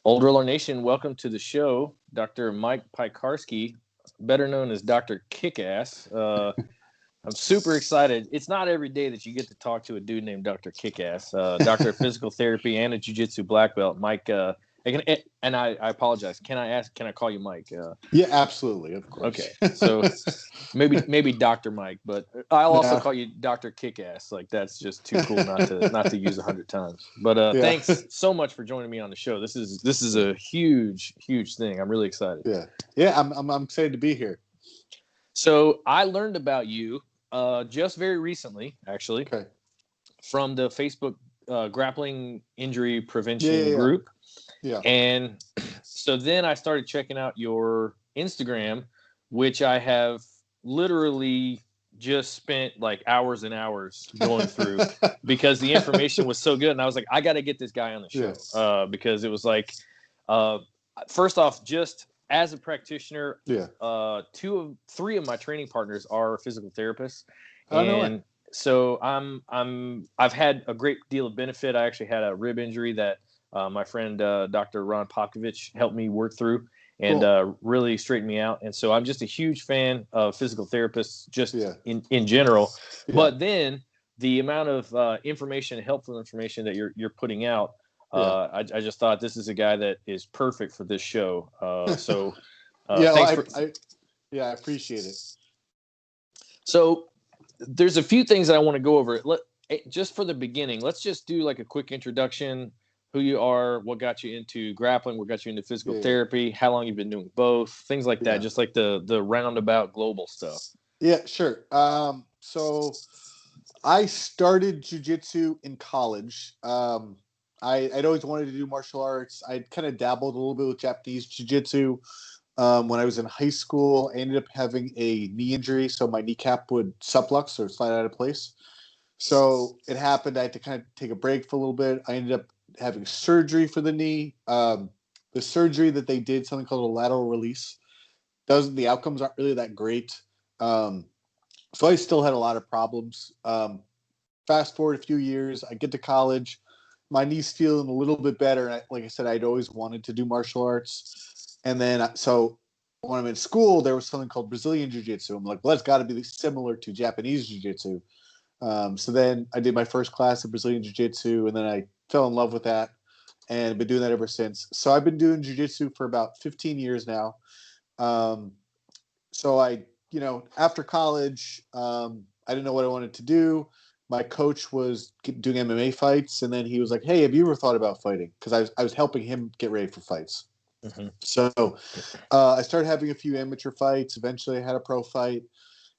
Old Roller Nation, welcome to the show. Dr. Mike Piekarski, better known as Dr. Kickass. I'm super excited. It's not every day that you get to talk to a dude named Dr. Kickass, doctor of physical therapy and a jiu-jitsu black belt. Mike, I apologize. Can I call you Mike? Yeah, absolutely, of course. Okay, so maybe Dr. Mike, but I'll also Nah, call you Dr. Kickass. Like that's just too cool not to use 100 times. But yeah, thanks so much for joining me on the show. This is yeah, a huge thing. I'm really excited. yeah. I'm excited to be here. So I learned about you just very recently, actually, Okay. from the Facebook grappling injury Yeah, prevention yeah, group, yeah, and so then I started checking out your Instagram, which I have literally just spent like hours and hours going through because the information was so good. And I was like, I got to get this guy on the yeah, show because it was like, uh, first off, just as a practitioner, yeah. three of my training partners are physical therapists. Oh no way. And so I've had a great deal of benefit. I actually had a rib injury that my friend Dr. Ron Popovich helped me work through and Cool. really straightened me out. And so I'm just a huge fan of physical therapists, just Yeah, in general. yeah, But then the amount of information, helpful information that you're putting out, yeah. I just thought this is a guy that is perfect for this show. Yeah. Well, Thanks for. yeah, I appreciate it. So there's a few things that I want to go over. Just for the beginning, let's just do like a quick introduction. Who you are, what got you into grappling, what got you into physical Yeah, therapy, how long you've been doing both, things like that. yeah, Just like the roundabout global stuff. yeah. Sure. So I started jujitsu in college. I'd always wanted to do martial arts. I'd kind of dabbled a little bit with Japanese jujitsu. When I was in high school, I ended up having a knee injury, so my kneecap would sublux or slide out of place. So it happened. I had to kind of take a break for a little bit. I ended up having surgery for the knee. The surgery that they did, something called a lateral release, doesn't the outcomes aren't really that great. Um, so I still had a lot of problems. Fast forward a few years, I get to college, my knee's feeling a little bit better. And like I said, I'd always wanted to do martial arts. And then, so when I'm in school, there was something called Brazilian Jiu Jitsu. I'm like, well, that's got to be similar to Japanese Jiu Jitsu. So then I did my first class of Brazilian Jiu Jitsu, and then I fell in love with that and been doing that ever since. So I've been doing Jiu Jitsu for about 15 years now. Um, so after college, I didn't know what I wanted to do. My coach was doing MMA fights, and then he was like, "Hey, have you ever thought about fighting?" Because I was helping him get ready for fights. Mm-hmm. So I started having a few amateur fights. Eventually, I had a pro fight,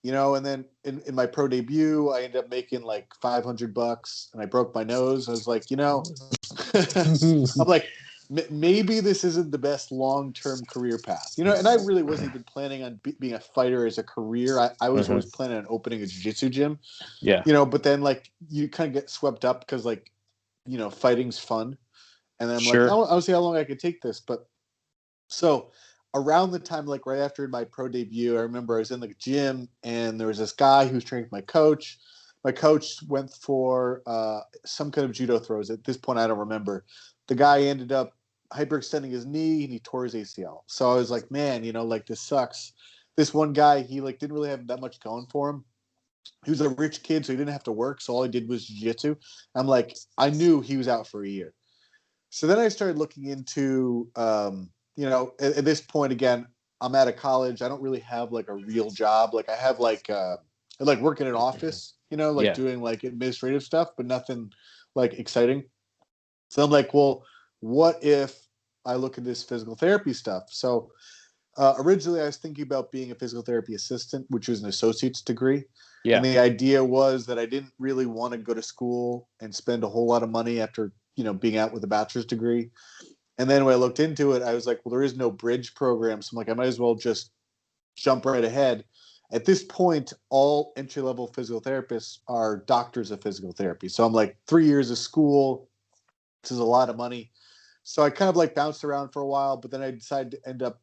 and then in my pro debut, I ended up making like $500, and I broke my nose. I was like, I'm like, maybe this isn't the best long-term career path, and I really wasn't even planning on being a fighter as a career. I was Mm-hmm. always planning on opening a jiu-jitsu gym, Yeah, but then like you kind of get swept up because like, fighting's fun. And then I'm like, sure. I'll see how long I can take this. But so around the time, like right after my pro debut, I remember I was in the gym and there was this guy who was training with my coach. My coach went for some kind of judo throws. At this point, I don't remember. The guy ended up hyperextending his knee and he tore his ACL. So I was like, man, like this sucks. This one guy, he like didn't really have that much going for him. He was a rich kid, so he didn't have to work. So all he did was jiu-jitsu. I'm like, I knew he was out for a year. So then I started looking into, at this point again, I'm out of college. I don't really have like a real job. Like I have I like work in an office, like Yeah. doing like administrative stuff, but nothing like exciting. So I'm like, well, what if I look at this physical therapy stuff? So originally I was thinking about being a physical therapy assistant, which was an associate's degree. And Yeah. the idea was that I didn't really want to go to school and spend a whole lot of money after, being out with a bachelor's degree. And then when I looked into it, I was like, well, there is no bridge program. So I'm like, I might as well just jump right ahead. At this point, all entry level physical therapists are doctors of physical therapy. So I'm like, 3 years of school. This is a lot of money. So I kind of like bounced around for a while, but then I decided to end up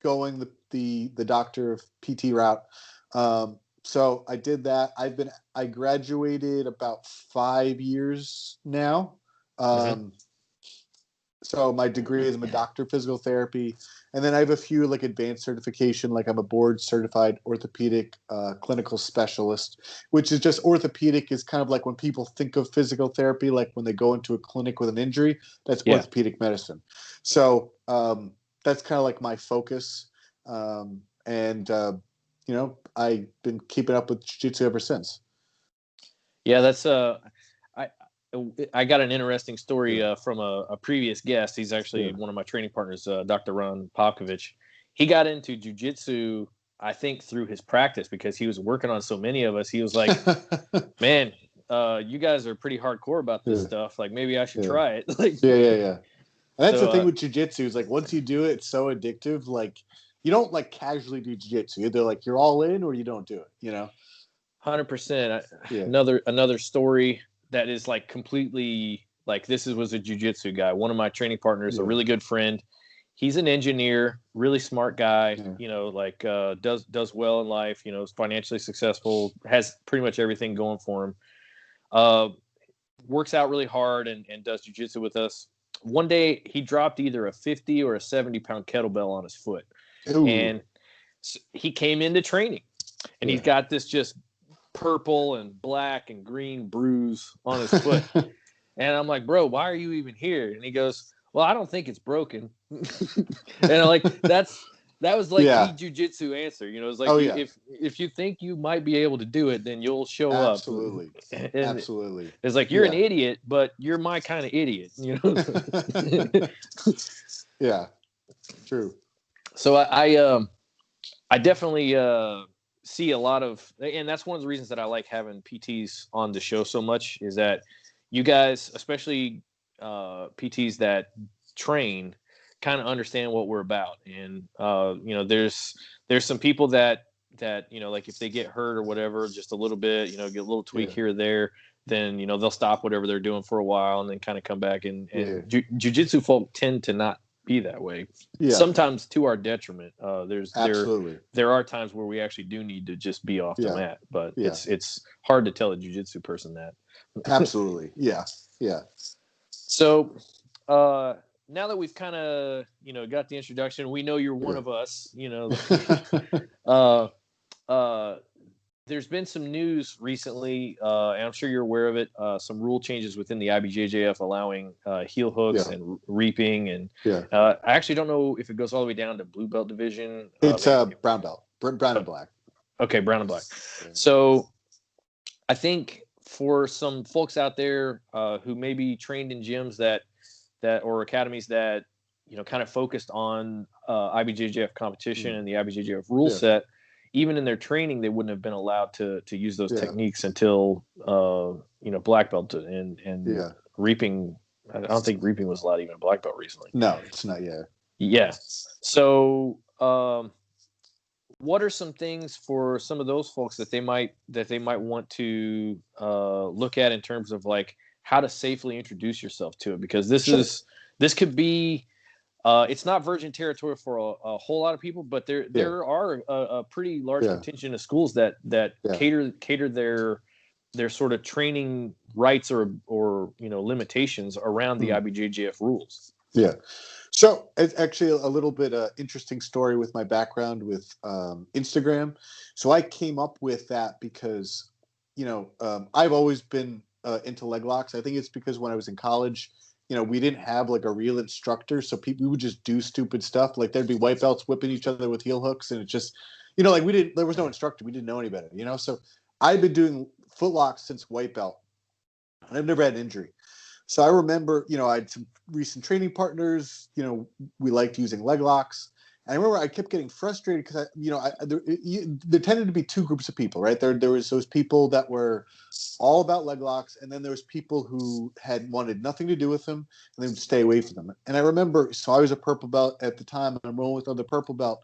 going the doctor of PT route. So I did that. I graduated about 5 years now. Mm-hmm. Um, So my degree is I'm a doctor of physical therapy, and then I have a few like advanced certification. Like I'm a board certified orthopedic clinical specialist, which is just orthopedic is kind of like when people think of physical therapy, like when they go into a clinic with an injury, that's Yeah. orthopedic medicine. So that's kind of like my focus, and I've been keeping up with jiu-jitsu ever since. Yeah, that's I got an interesting story from a previous guest. He's actually one of my training partners, Dr. Ron Popkovich. He got into jiu-jitsu, I think, through his practice because he was working on so many of us. He was like, man, you guys are pretty hardcore about this stuff. Like, maybe I should try it. Like, yeah. And that's so, the thing with jiu-jitsu is like once you do it, it's so addictive. Like you don't like casually do jiu-jitsu. Either like you're all in or you don't do it, 100%. Yeah. Another story that is like completely like was a jiu-jitsu guy. One of my training partners, a really good friend. He's an engineer, really smart guy, does well in life, is financially successful, has pretty much everything going for him. Works out really hard and does jiu-jitsu with us. One day he dropped either a 50 or a 70-pound kettlebell on his foot. Ooh. And he came into training and he's got this just purple and black and green bruise on his foot. And I'm like, bro, why are you even here? And he goes, well, I don't think it's broken. And I'm like, that was like the jiu-jitsu answer. It's like, if you think you might be able to do it, then you'll show Absolutely. up. Absolutely. It's like, you're an idiot, but you're my kind of idiot. Yeah, true. So I definitely see a lot of, and that's one of the reasons that I like having PTs on the show so much is that you guys, especially PTs that train, kind of understand what we're about. And there's some people that like if they get hurt or whatever, just a little bit, get a little tweak here or there, then they'll stop whatever they're doing for a while and then kind of come back. And jiu-jitsu folk tend to not be that way. Sometimes to our detriment. There are times where we actually do need to just be off the mat, but it's hard to tell a jiu-jitsu person that. Absolutely. Yeah. So now that we've kind of got the introduction, we know you're one of us. There's been some news recently, and I'm sure you're aware of it. Some rule changes within the IBJJF allowing heel hooks and reaping, and I actually don't know if it goes all the way down to blue belt division. It's brown belt, brown and black. Okay, brown and black. So I think for some folks out there who may be trained in gyms that or academies that kind of focused on IBJJF competition and the IBJJF rule set. Even in their training, they wouldn't have been allowed to use those techniques until black belt and reaping. I don't think reaping was allowed even in black belt recently. No, it's not yet. Yeah. So, what are some things for some of those folks that they might want to look at in terms of like how to safely introduce yourself to it? Because this could be. It's not virgin territory for a whole lot of people, but there are a pretty large contingent of schools that cater their sort of training rights or limitations around the IBJJF rules. Yeah. So it's actually a little bit interesting story with my background with Instagram. So I came up with that because I've always been into leg locks. I think it's because when I was in college, we didn't have like a real instructor, so we would just do stupid stuff. Like there'd be white belts whipping each other with heel hooks, and it just, like there was no instructor. We didn't know any better, So I've been doing foot locks since white belt, and I've never had an injury. So I remember, I had some recent training partners. We liked using leg locks. And I remember I kept getting frustrated because there tended to be two groups of people, right? There was those people that were all about leg locks, and then there was people who had wanted nothing to do with them, and they would stay away from them. And I remember, so I was a purple belt at the time, and I'm rolling with another purple belt,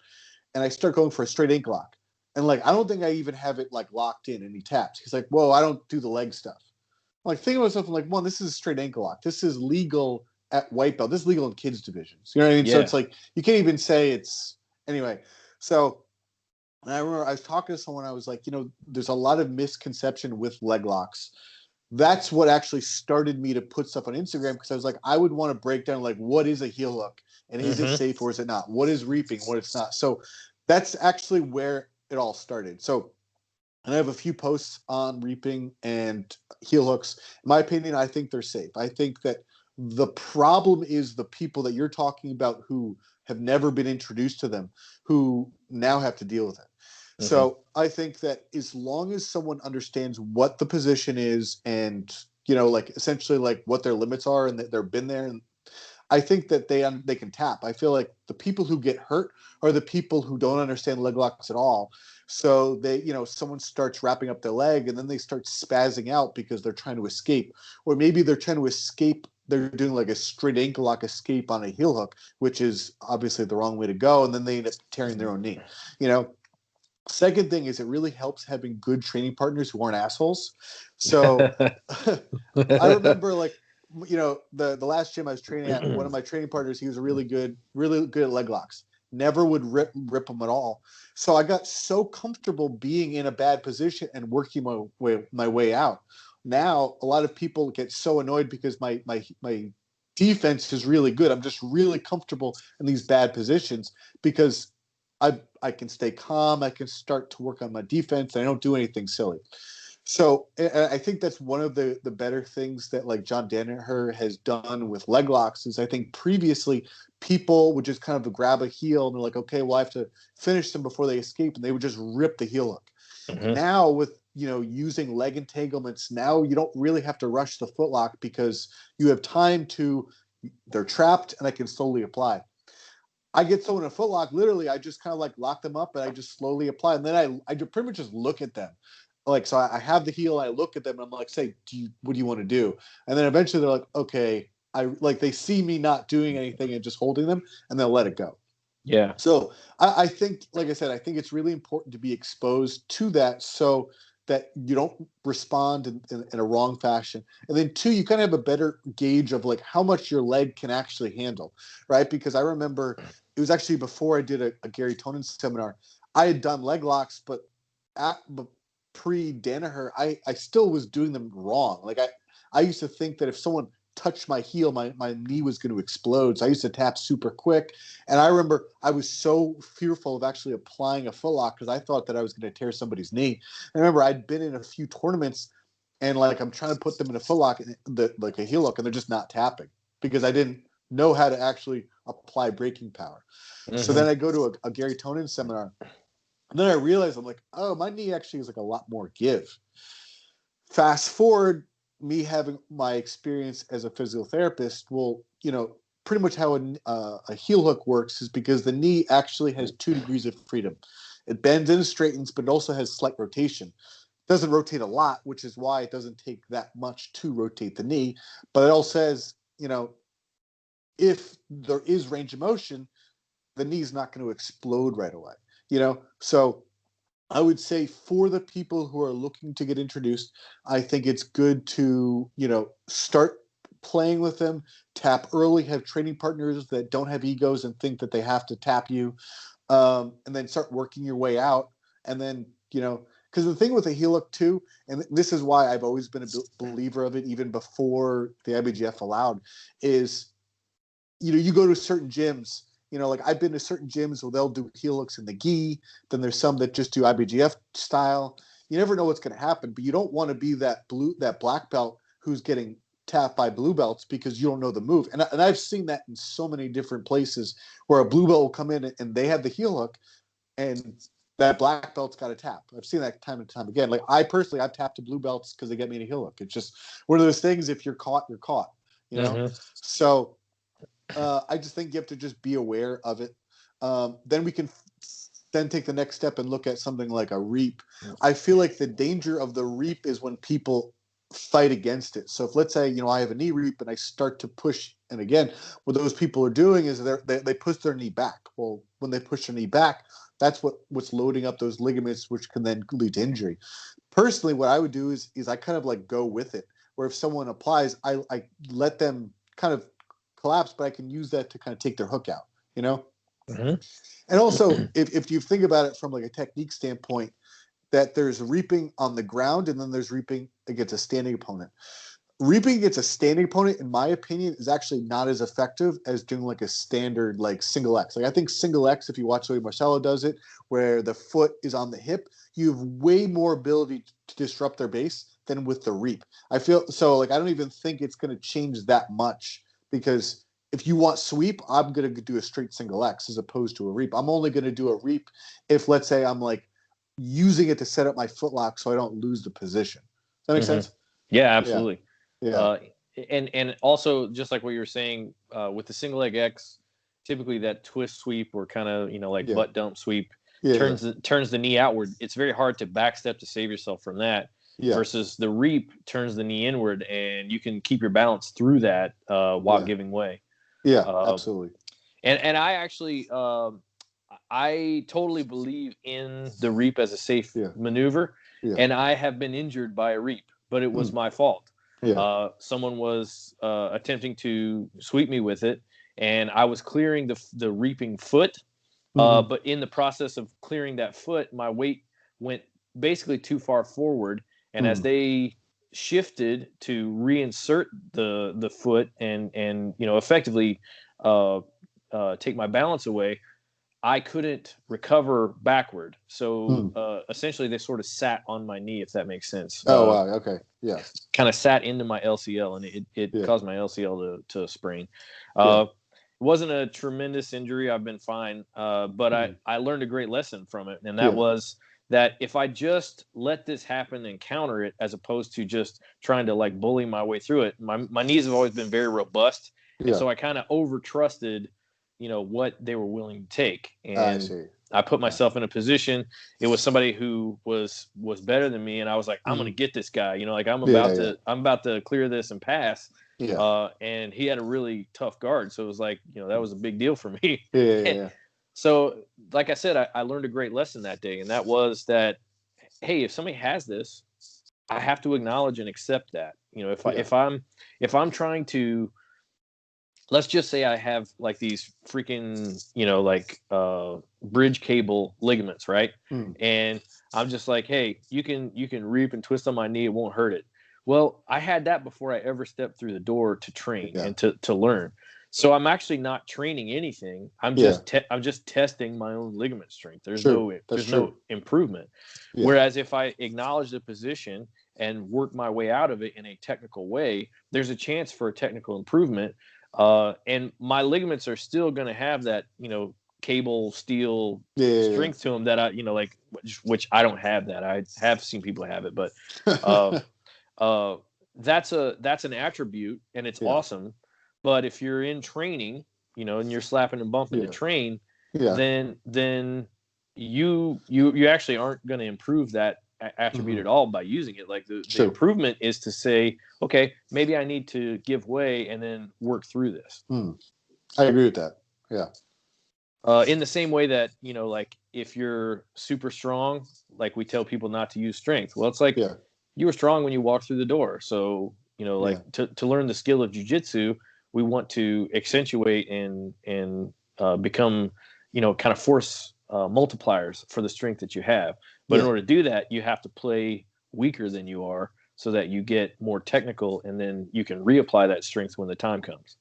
and I start going for a straight ankle lock. And like, I don't think I even have it like locked in, and he taps. He's like, whoa, I don't do the leg stuff. I'm like, thinking to myself, I'm like, one, this is a straight ankle lock. This is legal at white belt. This is legal in kids divisions. You know what I mean? Yeah. So it's like, you can't even say it's, anyway. So, and I remember I was talking to someone, I was like, there's a lot of misconception with leg locks. that's what actually started me to put stuff on Instagram, because I was like, I would want to break down like what is a heel hook and is it safe or is it not? What is reaping? What it's not? So that's actually where it all started. So, and I have a few posts on reaping and heel hooks. In my opinion, I think they're safe. I think that the problem is the people that you're talking about who have never been introduced to them, who now have to deal with it. So I think that as long as someone understands what the position is and, like essentially like what their limits are and that they've been there, and I think that they can tap. I feel like the people who get hurt are the people who don't understand leg locks at all. So they, someone starts wrapping up their leg and then they start spazzing out because they're trying to escape, or maybe they're trying to escape. They're doing like a straight ankle lock escape on a heel hook, which is obviously the wrong way to go. And then they end up tearing their own knee. Second thing is it really helps having good training partners who aren't assholes. So I remember the last gym I was training at, one of my training partners, he was really good at leg locks. Never would rip them at all. So I got so comfortable being in a bad position and working my way out. Now a lot of people get so annoyed because my defense is really good. I'm just really comfortable in these bad positions because I can stay calm. I can start to work on my defense. I don't do anything silly. So I think that's one of the better things that like John Danaher has done with leg locks is I think previously people would just kind of grab a heel and they're like, okay, well, I have to finish them before they escape. And they would just rip the heel hook. Now with, using leg entanglements, now you don't really have to rush the footlock because you have time they're trapped and I can slowly apply. I get someone in a footlock, literally, I just kind of like lock them up and I just slowly apply. And then I pretty much just look at them. Like, so I have the heel, I look at them and I'm like, say, what do you want to do? And then eventually they're like, okay, they see me not doing anything and just holding them and they'll let it go. Yeah. So I think, like I said, I think it's really important to be exposed to that so that you don't respond in a wrong fashion. And then two, you kind of have a better gauge of like how much your leg can actually handle, right? Because I remember it was actually before I did a Gary Tonin seminar. I had done leg locks, but pre-Danaher, I still was doing them wrong. Like I used to think that if someone touched my heel, my knee was going to explode. So I used to tap super quick. And I remember I was so fearful of actually applying a footlock because I thought that I was going to tear somebody's knee. I remember I'd been in a few tournaments and like I'm trying to put them in a footlock, like a heel hook, and they're just not tapping because I didn't know how to actually apply braking power. So then I go to a Gary Tonin seminar. And then I realized I'm like, oh, my knee actually is like a lot more give. Fast forward, me having my experience as a physical therapist, well, pretty much how a heel hook works is because the knee actually has 2 degrees of freedom. It bends and straightens, but it also has slight rotation. It doesn't rotate a lot, which is why it doesn't take that much to rotate the knee. But it also says, if there is range of motion, the knee's not going to explode right away. So I would say for the people who are looking to get introduced, I think it's good to, start playing with them, tap early, have training partners that don't have egos and think that they have to tap you, and then start working your way out. And then, because the thing with a heel hook too, and this is why I've always been a believer of it, even before the IBGF allowed, is, you go to certain gyms, like I've been to certain gyms where they'll do heel hooks in the gi. Then there's some that just do IBGF style. You never know what's going to happen, but you don't want to be that black belt who's getting tapped by blue belts because you don't know the move. And I've seen that in so many different places where a blue belt will come in and they have the heel hook and that black belt's got to tap. I've seen that time and time again. Like I've tapped to blue belts because they get me in a heel hook. It's just one of those things. If you're caught, you're caught, So I just think you have to just be aware of it. Then we can then take the next step and look at something like a reap. I feel like the danger of the reap is when people fight against it. So if let's say, I have a knee reap and I start to push, and again, what those people are doing is they push their knee back. Well, when they push their knee back, that's what's loading up those ligaments, which can then lead to injury. Personally, what I would do is I kind of like go with it, where if someone applies, I let them kind of collapse, but I can use that to kind of take their hook out, And also, if you think about it from like a technique standpoint, that there's reaping on the ground and then there's reaping against a standing opponent. Reaping against a standing opponent, in my opinion, is actually not as effective as doing like a standard like single X. Like I think single X, if you watch the way Marcelo does it, where the foot is on the hip, you have way more ability to disrupt their base than with the reap. I feel so like I don't even think it's going to change that much because if you want sweep, I'm going to do a straight single X as opposed to a reap. I'm only going to do a reap if, let's say, I'm like using it to set up my footlock so I don't lose the position. Does that make sense? Yeah, Yeah. absolutely. Yeah. And also just like what you were saying with the single leg X, typically that twist sweep or kind of like butt dump sweep turns the knee outward. It's very hard to backstep to save yourself from that. Versus the reap turns the knee inward, and you can keep your balance through that while giving way. Yeah, absolutely. And I actually I totally believe in the reap as a safe maneuver, and I have been injured by a reap, but it was my fault. Someone was attempting to sweep me with it, and I was clearing the reaping foot, but in the process of clearing that foot, my weight went basically too far forward, and as they shifted to reinsert the foot and effectively take my balance away, I couldn't recover backward. So essentially they sort of sat on my knee, if that makes sense. Oh, wow. Okay. Yeah. Kind of sat into my LCL, and it caused my LCL to sprain. It wasn't a tremendous injury. I've been fine. But I learned a great lesson from it. And that was that if I just let this happen and counter it, as opposed to just trying to like bully my way through it, my knees have always been very robust. And so I kind of over trusted what they were willing to take, and I put myself in a position. It was somebody who was better than me, and I was like, I'm gonna get this guy. Like I'm about to clear this and pass. And he had a really tough guard, so it was like that was a big deal for me. So, like I said, I learned a great lesson that day, and that was that, hey, if somebody has this, I have to acknowledge and accept that. If I'm trying to, let's just say I have like these freaking, bridge cable ligaments, right? And I'm just like, hey, you can reap and twist on my knee, it won't hurt it. Well, I had that before I ever stepped through the door to train and to learn. So I'm actually not training anything. I'm just testing my own ligament strength. There's no improvement. Whereas if I acknowledge the position and work my way out of it in a technical way, there's a chance for a technical improvement. And my ligaments are still going to have that, cable steel strength to them that I, which I don't have that. I have seen people have it, but that's an attribute, and it's awesome. But if you're in training, and you're slapping and bumping to train, then you actually aren't going to improve that attribute at all by using it. Like the improvement is to say, okay, maybe I need to give way and then work through this. I agree with that. In the same way that, like if you're super strong, like we tell people not to use strength. Well, it's like you were strong when you walked through the door. So, to learn the skill of jiu-jitsu, we want to accentuate and become, kind of force multipliers for the strength that you have. But in order to do that, you have to play weaker than you are so that you get more technical, and then you can reapply that strength when the time comes.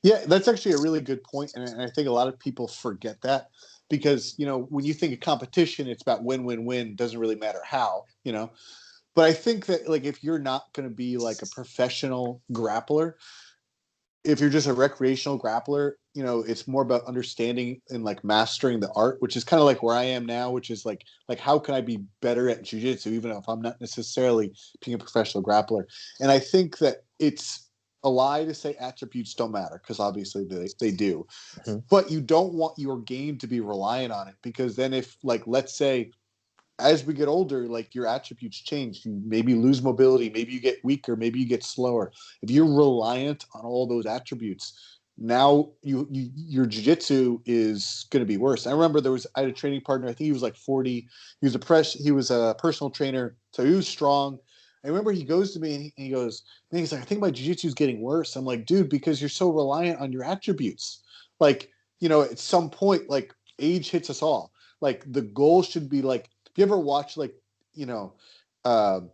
Yeah, that's actually a really good point. And I think a lot of people forget that because, when you think of competition, it's about win, win, win. Doesn't really matter how, But I think that, like, if you're not going to be like a professional grappler, if you're just a recreational grappler, it's more about understanding and like mastering the art, which is kind of like where I am now, which is like how can I be better at jiu-jitsu, even if I'm not necessarily being a professional grappler. And I think that it's a lie to say attributes don't matter, because obviously they do. But you don't want your game to be reliant on it, because then if, like, let's say, as we get older, like your attributes change. You maybe lose mobility, maybe you get weaker, maybe you get slower. If you're reliant on all those attributes, now your jiu-jitsu is going to be worse. I remember I had a training partner. I think he was like 40. He was a personal trainer, so he was strong. I remember he goes to me and he goes, man, he's like, I think my jiu-jitsu is getting worse. I'm like, dude, because you're so reliant on your attributes. Like, at some point, like, age hits us all. Like, the goal should be like, you ever watch like um,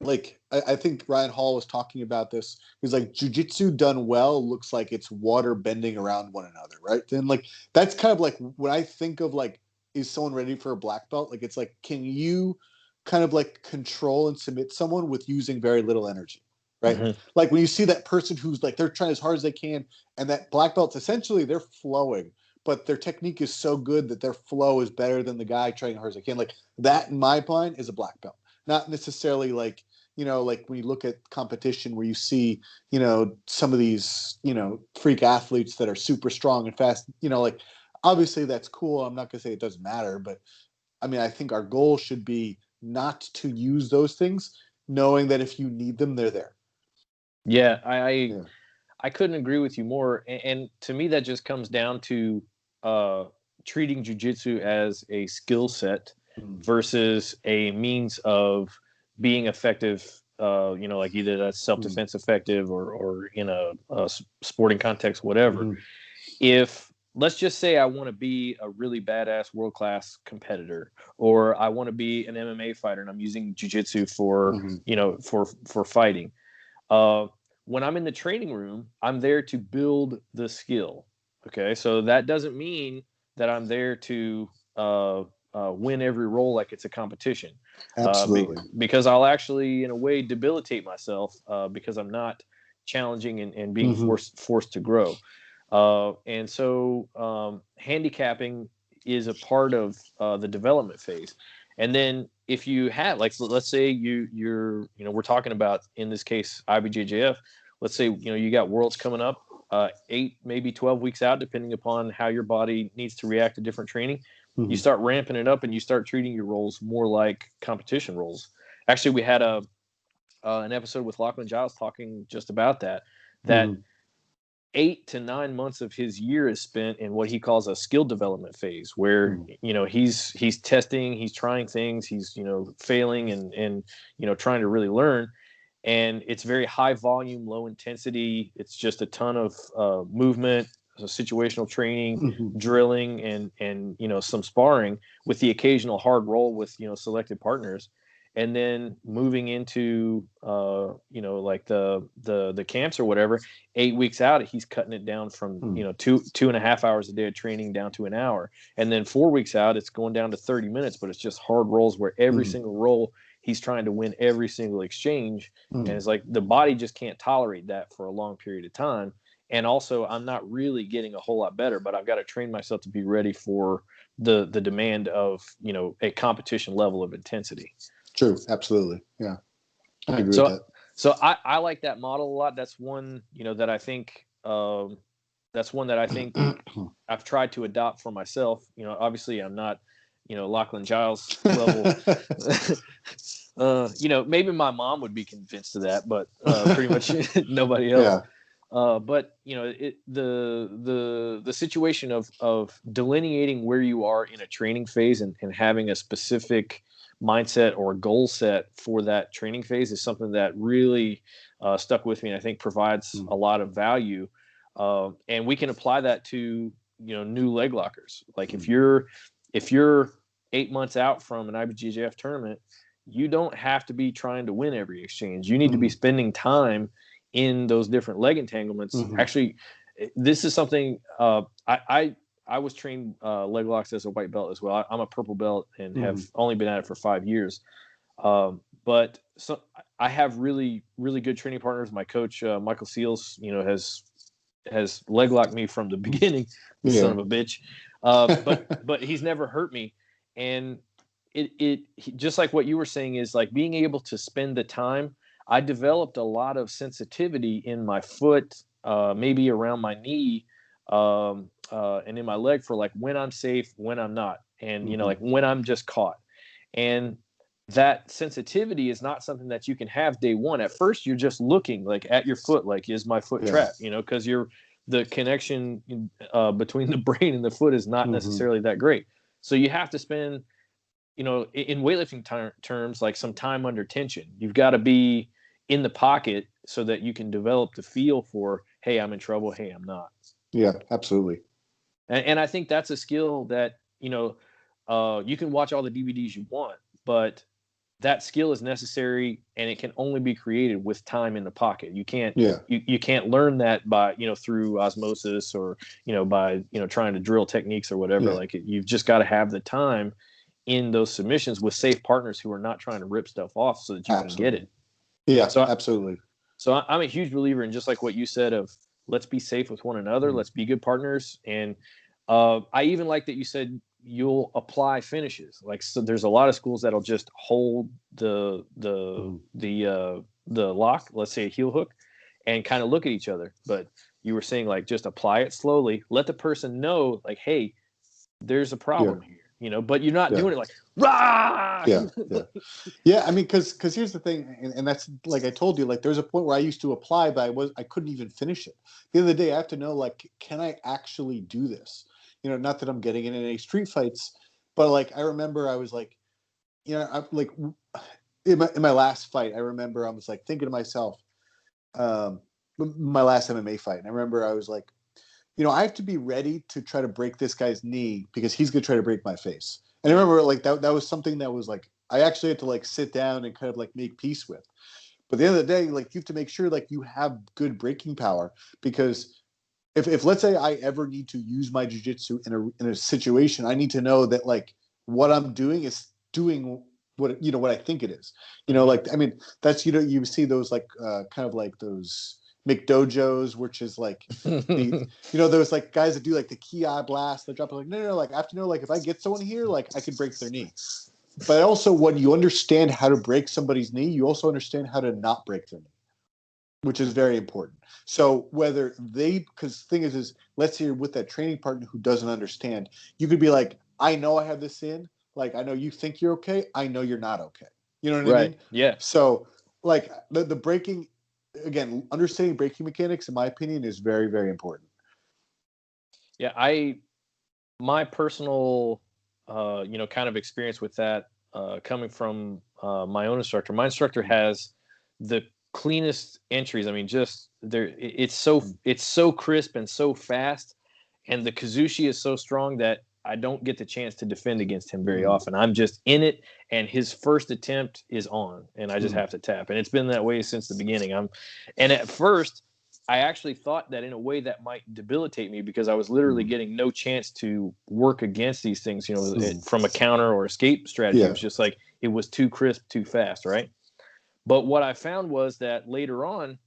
like I think Ryan Hall was talking about this. He's like, jujitsu done well looks like it's water bending around one another, right? And like that's kind of like when I think of like, is someone ready for a black belt? Like it's like, can you kind of like control and submit someone with using very little energy, right? Mm-hmm. Like when you see that person who's like they're trying as hard as they can, and that black belt's essentially they're flowing, but their technique is so good that their flow is better than the guy trying as hard as they can. Like that, in my mind, is a black belt. Not necessarily like, like when you look at competition where you see, some of these, freak athletes that are super strong and fast, like obviously that's cool. I'm not going to say it doesn't matter, but I mean, I think our goal should be not to use those things, knowing that if you need them, they're there. Yeah, I Yeah. I couldn't agree with you more. And to me, that just comes down to uh, treating jujitsu as a skill set Mm. versus a means of being effective. Like either that's self Mm. defense effective or in a sporting context, whatever. Mm-hmm. If let's just say I want to be a really badass world class competitor, or I want to be an MMA fighter, and I'm using jujitsu for Mm-hmm. for fighting. Uh, when I'm in the training room, I'm there to build the skill. Okay, so that doesn't mean that I'm there to win every roll like it's a competition, Absolutely. because I'll actually, in a way, debilitate myself because I'm not challenging and being Mm-hmm. forced to grow. And so handicapping is a part of the development phase. And then if you have, like, let's say we're talking about, in this case, IBJJF. Let's say you got worlds coming up, 8 maybe 12 weeks out, depending upon how your body needs to react to different training. You Mm-hmm. start ramping it up and you start treating your roles more like competition roles. Actually, we had an episode with Lachlan Giles talking just about that. That Mm-hmm. 8 to 9 months of his year is spent in what he calls a skill development phase, where he's testing, he's trying things, he's failing and trying to really learn. And it's very high volume, low intensity. It's just a ton of movement, so situational training, Mm-hmm. drilling, and some sparring with the occasional hard roll with selected partners. And then moving into like the camps or whatever, 8 weeks out he's cutting it down from Mm-hmm. 2.5 hours a day of training down to an hour. And then 4 weeks out it's going down to 30 minutes, but it's just hard rolls where every Mm-hmm. single roll he's trying to win every single exchange. And Mm-hmm. it's like the body just can't tolerate that for a long period of time. And also I'm not really getting a whole lot better, but I've got to train myself to be ready for the demand of a competition level of intensity. True. Absolutely. Yeah. I agree with So that. I like that model a lot. That's one that I think I've tried to adopt for myself. Obviously I'm not Lachlan Giles level. Maybe my mom would be convinced of that, but pretty much nobody else. Yeah. But the situation of delineating where you are in a training phase and having a specific mindset or goal set for that training phase is something that really stuck with me, and I think provides Mm. a lot of value. And we can apply that to new leg lockers. Like if you're 8 months out from an IBJJF tournament, you don't have to be trying to win every exchange. You need to be spending time in those different leg entanglements. Mm-hmm. Actually, this is something I was trained leg locks as a white belt as well. I'm a purple belt and have only been at it for 5 years. But I have really, really good training partners. My coach, Michael Seals, has leg locked me from the beginning. The son of a bitch. But he's never hurt me. And just like what you were saying is like being able to spend the time. I developed a lot of sensitivity in my foot, maybe around my knee, and in my leg for like when I'm safe, when I'm not, and like when I'm just caught. And that sensitivity is not something that you can have day one. At first, you're just looking like at your foot, like is my foot trapped? Because the connection between the brain and the foot is not necessarily that great. So you have to spend, in weightlifting terms, like some time under tension. You've got to be in the pocket so that you can develop the feel for, hey, I'm in trouble. Hey, I'm not. Yeah, absolutely. And I think that's a skill that, you can watch all the DVDs you want, but that skill is necessary, and it can only be created with time in the pocket. You can't Yeah. you can't learn that by, through osmosis, or by trying to drill techniques or whatever. Yeah. Like, you've just got to have the time in those submissions with safe partners who are not trying to rip stuff off so that you can get it. Yeah, So absolutely. So I'm a huge believer in, just like what you said, of let's be safe with one another. Let's be good partners. And I even like that you said you'll apply finishes. Like, so there's a lot of schools that'll just hold the lock, let's say a heel hook, and kind of look at each other. But you were saying, like, just apply it slowly. Let the person know, like, hey, there's a problem here. But you're not doing it like, rah! Yeah. I mean, because here's the thing, and that's, like I told you, like, there's a point where I used to apply, but I couldn't even finish it. The other day, I have to know, like, can I actually do this? Not that I'm getting in any street fights, but, like, I remember I was like, I'm like, in my last fight, I remember I was like thinking to myself, my last MMA fight, and I remember I was like, I have to be ready to try to break this guy's knee because he's going to try to break my face. And I remember, like, that was something that was like, I actually had to, like, sit down and kind of, like, make peace with. But at the end of the day, like, you have to make sure, like, you have good breaking power, because if let's say I ever need to use my jiu-jitsu in a situation, I need to know that, like, what I'm doing is doing what I think it is. Like, I mean, that's, you see those, like, kind of like those McDojos, which is like those, like, guys that do, like, the ki blast, they drop it, like, no, like, I have to know, like, if I get someone here, like, I could break their knee. But also, when you understand how to break somebody's knee, you also understand how to not break their knee, which is very important. So because the thing is, let's say you're with that training partner who doesn't understand, you could be like, I know I have this in, like, I know you think you're okay, I know you're not okay. You know what I mean? Yeah. So, like, the breaking, again, understanding breaking mechanics, in my opinion, is very, very important. Yeah, my personal kind of experience with that, coming from my own instructor. My instructor has the cleanest entries. I mean, just there, it's so crisp and so fast, and the Kazushi is so strong that I don't get the chance to defend against him very often. I'm just in it, and his first attempt is on, and I just have to tap. And it's been that way since the beginning. And at first, I actually thought that in a way that might debilitate me, because I was literally getting no chance to work against these things, from a counter or escape strategy. It was just like, it was too crisp, too fast, right? But what I found was that later on,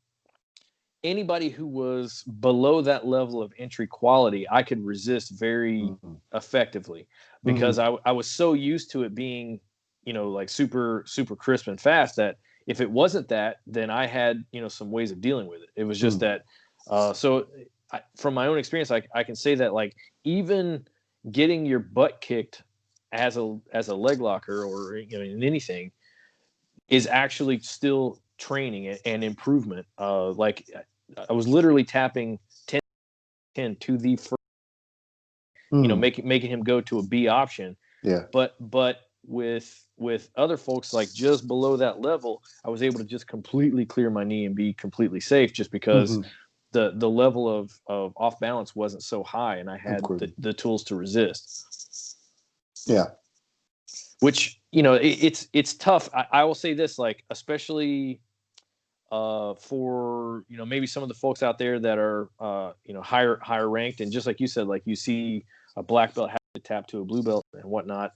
anybody who was below that level of entry quality, I could resist very effectively, because I was so used to it being, like, super, super crisp and fast, that if it wasn't that, then I had, some ways of dealing with it. It was just that, from my own experience, I can say that, like, even getting your butt kicked as a leg locker, or, in anything, is actually still training and improvement. Like, I was literally tapping 10 to the first, making him go to a B option. Yeah. But with other folks, like, just below that level, I was able to just completely clear my knee and be completely safe, just because the level of off balance wasn't so high, and I had the tools to resist. Yeah. Which, it's tough. I will say this, like, especially for, maybe some of the folks out there that are higher ranked, and just like you said, like, you see a black belt have to tap to a blue belt and whatnot.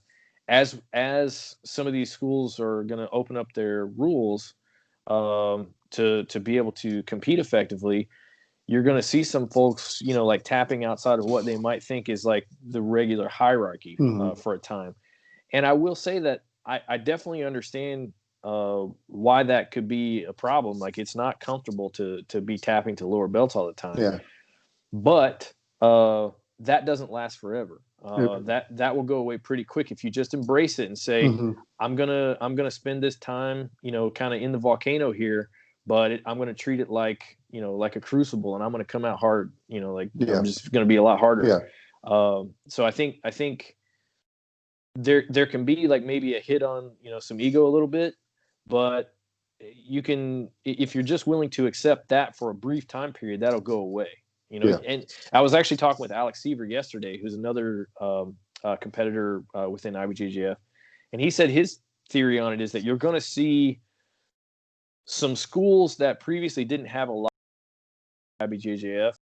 As some of these schools are going to open up their rules to be able to compete effectively, you're going to see some folks, like, tapping outside of what they might think is, like, the regular hierarchy for a time. And I will say that I definitely understand why that could be a problem. Like, it's not comfortable to be tapping to lower belts all the time. Yeah. But that doesn't last forever. That will go away pretty quick if you just embrace it and say, I'm gonna spend this time, kind of in the volcano here, but I'm gonna treat it like, like a crucible, and I'm gonna come out hard. Like, I'm just gonna be a lot harder. Yeah. So I think there can be, like, maybe a hit on, some ego a little bit, but you can, if you're just willing to accept that for a brief time period, that'll go away. And I was actually talking with Alex Seaver yesterday, who's another competitor within IBJJF, and he said his theory on it is that you're going to see some schools that previously didn't have a lot of IBJJF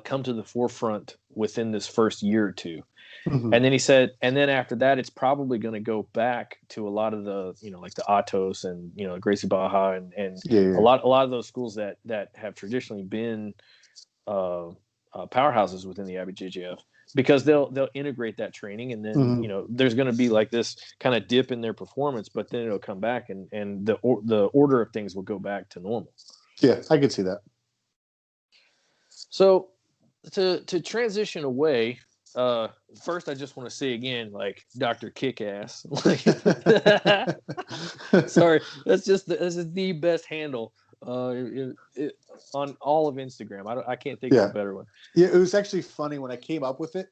come to the forefront within this first year or two. Mm-hmm. And then he said, and then after that, it's probably going to go back to a lot of the, like the Atos and, Gracie Baja and a lot of those schools that have traditionally been powerhouses within the IBJJF, because they'll integrate that training, and then there's going to be like this kind of dip in their performance, but then it'll come back, and the order of things will go back to normal. Yeah, I could see that. So to transition away, first I just want to say again, like, Dr. Kickass. Sorry, this is the best handle on all of Instagram. I can't think of a better one. Yeah, it was actually funny when I came up with it.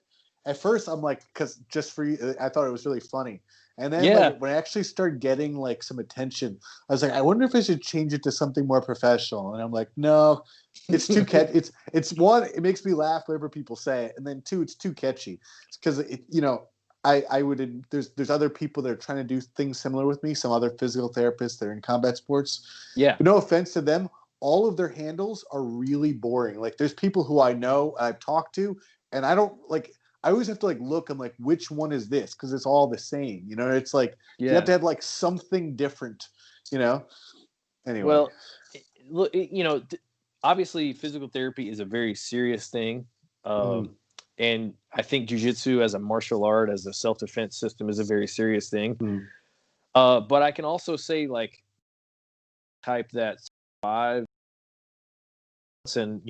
At first, I'm like, because just for you, I thought it was really funny. And then when I actually started getting like some attention, I was like, I wonder if I should change it to something more professional. And I'm like, no, it's too catchy. It's one, it makes me laugh whenever people say it, and then two, it's too catchy. It's because I would there's other people that are trying to do things similar with me. Some other physical therapists that are in combat sports. Yeah. But no offense to them, all of their handles are really boring. Like, there's people who I know, I've talked to, and I don't like. I always have to like look. I'm like, which one is this? Because it's all the same. It's like you have to have like something different. Anyway. Well, look, obviously, physical therapy is a very serious thing, and I think jiu-jitsu as a martial art, as a self-defense system, is a very serious thing. But I can also say, like, type that survives and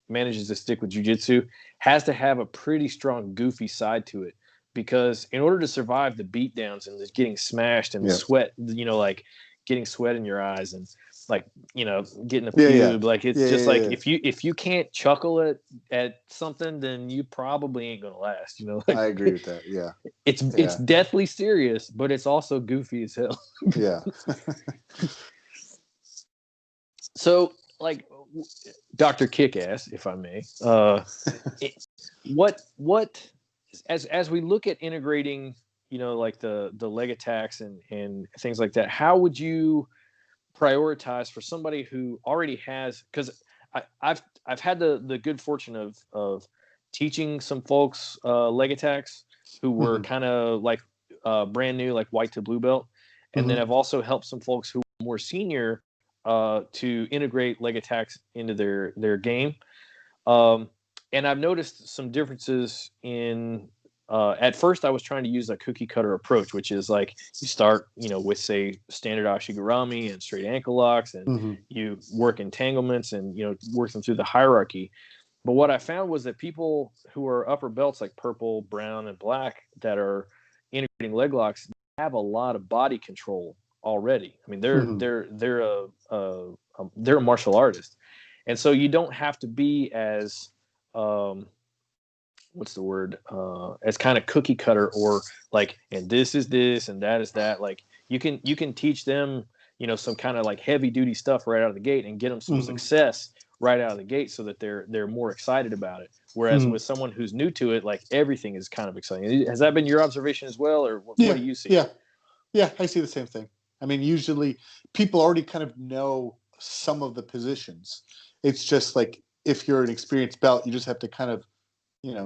manages to stick with jiu-jitsu has to have a pretty strong goofy side to it, because in order to survive the beatdowns and just getting smashed and the sweat, like getting sweat in your eyes and like getting a pube, like it's just like if you can't chuckle at something, then you probably ain't gonna last. Like, I agree with that. Yeah, it's deathly serious, but it's also goofy as hell. Yeah. So, like, Dr. Kickass, if I may, what as we look at integrating, like the leg attacks and things like that, how would you prioritize for somebody who already has? Because I've had the good fortune of teaching some folks leg attacks who were kind of like brand new, like white to blue belt, and then I've also helped some folks who were more senior to integrate leg attacks into their game. And I've noticed some differences in, at first I was trying to use a cookie cutter approach, which is like you start, with, say, standard ashigarami and straight ankle locks, and you work entanglements and, work them through the hierarchy. But what I found was that people who are upper belts, like purple, brown, and black, that are integrating leg locks, have a lot of body control already. I mean, they're a martial artist, and so you don't have to be as what's the word, as kind of cookie cutter, or like, and this is this and that is that. Like, you can teach them some kind of like heavy duty stuff right out of the gate and get them some success right out of the gate, so that they're more excited about it. Whereas with someone who's new to it, like, everything is kind of exciting. Has that been your observation as well, or what do you see? Yeah, I see the same thing. I mean, usually people already kind of know some of the positions. It's just like, if you're an experienced belt, you just have to kind of,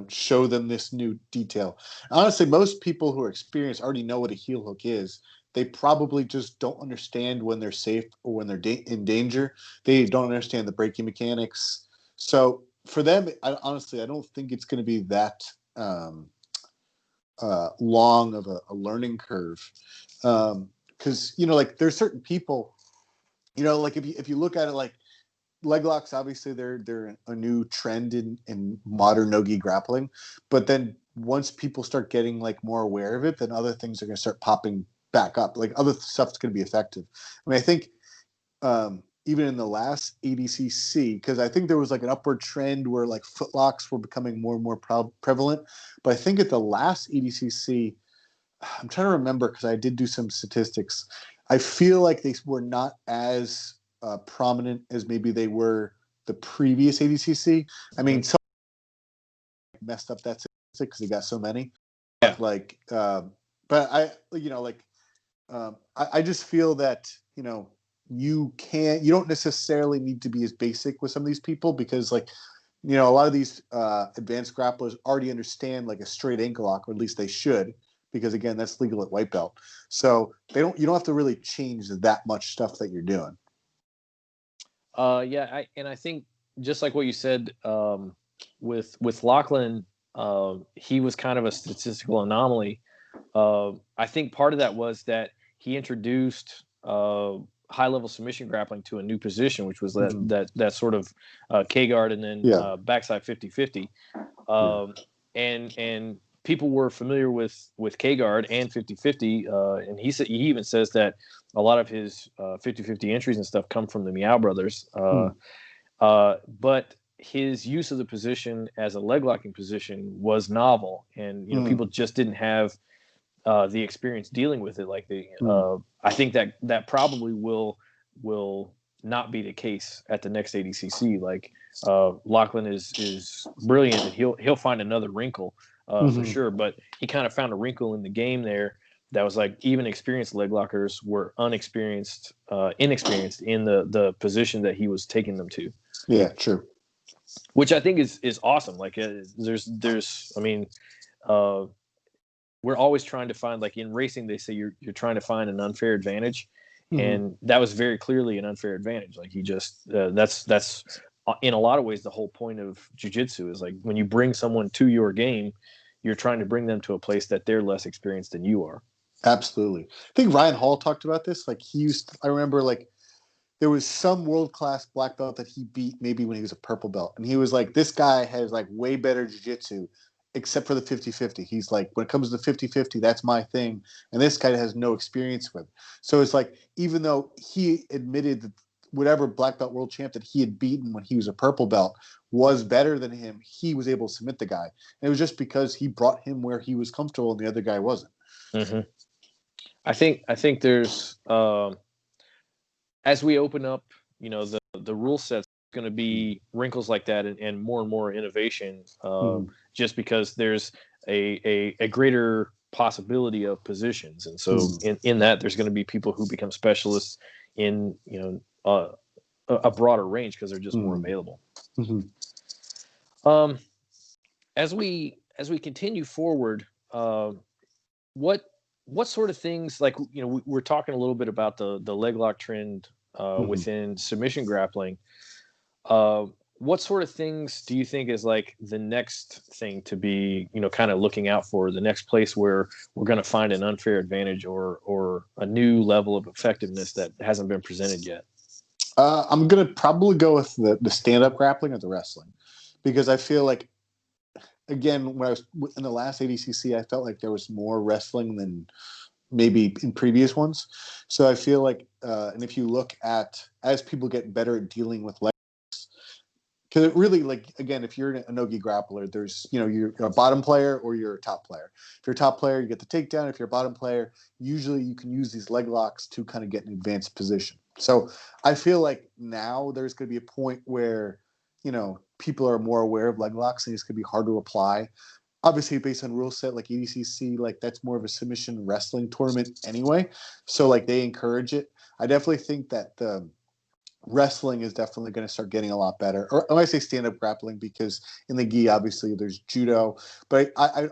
show them this new detail. Honestly, most people who are experienced already know what a heel hook is. They probably just don't understand when they're safe or when they're in danger. They don't understand the braking mechanics. So for them, honestly, I don't think it's going to be that long of a learning curve. Because like, there's certain people, like, if you look at it, like, leg locks, obviously they're a new trend in modern no-gi grappling, but then once people start getting like more aware of it, then other things are going to start popping back up. Like, other stuff's going to be effective. I mean, I think even in the last ADCC, because I think there was like an upward trend where like footlocks were becoming more and more prevalent, but I think at the last ADCC, I'm trying to remember because I did do some statistics. I feel like they were not as prominent as maybe they were the previous ADCC. I mean, some messed up that statistic because they got so many. Yeah. Like, but I, like, I just feel that, you don't necessarily need to be as basic with some of these people because, like, a lot of these advanced grapplers already understand like a straight ankle lock, or at least they should, because again, that's legal at white belt. So you don't have to really change that much stuff that you're doing. Yeah, I think just like what you said, with Lachlan, he was kind of a statistical anomaly. I think part of that was that he introduced high level submission grappling to a new position, which was that sort of K-guard and then backside 50-50. And people were familiar with K-guard and 50-50, and he even says that a lot of his 50-50 entries and stuff come from the Meow brothers. But his use of the position as a leg locking position was novel, and people just didn't have the experience dealing with it. Like I think that probably will not be the case at the next ADCC. Like Lachlan is brilliant, and he'll find another wrinkle for sure. But he kind of found a wrinkle in the game there that was like even experienced leg lockers were inexperienced in the position that he was taking them to. Yeah, true. Which I think is awesome. Like there's I mean, we're always trying to find, like in racing, they say you're trying to find an unfair advantage, and that was very clearly an unfair advantage. Like he just that's in a lot of ways the whole point of jiu-jitsu is like when you bring someone to your game, you're trying to bring them to a place that they're less experienced than you are. Absolutely. I think Ryan Hall talked about this. Like I remember like there was some world-class black belt that he beat maybe when he was a purple belt. And he was like, this guy has like way better jiu-jitsu except for the 50-50. He's like, when it comes to the 50-50, that's my thing. And this guy has no experience with. So it's like, even though he admitted that whatever black belt world champ that he had beaten when he was a purple belt was better than him, he was able to submit the guy. And it was just because he brought him where he was comfortable and the other guy wasn't. Mm-hmm. I think there's as we open up, the rule set's going to be wrinkles like that and more innovation, just because there's a greater possibility of positions, and so in that there's going to be people who become specialists in a broader range because they're just more available. As we continue forward, what sort of things, like we're talking a little bit about the leg lock trend within submission grappling. What sort of things do you think is like the next thing to be, kind of looking out for, the next place where we're going to find an unfair advantage or a new level of effectiveness that hasn't been presented yet? I'm going to probably go with the stand-up grappling or the wrestling, because I feel like, again, when I was in the last ADCC, I felt like there was more wrestling than maybe in previous ones. So I feel like, and if you look at, as people get better at dealing with legs, because it really, like, again, if you're a no-gi grappler, there's, you're a bottom player or you're a top player. If you're a top player, you get the takedown. If you're a bottom player, usually you can use these leg locks to kind of get an advanced position. So I feel like now there's going to be a point where, people are more aware of leg locks and it's going to be hard to apply. Obviously, based on rule set like EDCC, like that's more of a submission wrestling tournament anyway. So like they encourage it. I definitely think that the wrestling is definitely going to start getting a lot better. Or when I say stand-up grappling, because in the gi, obviously there's judo, but I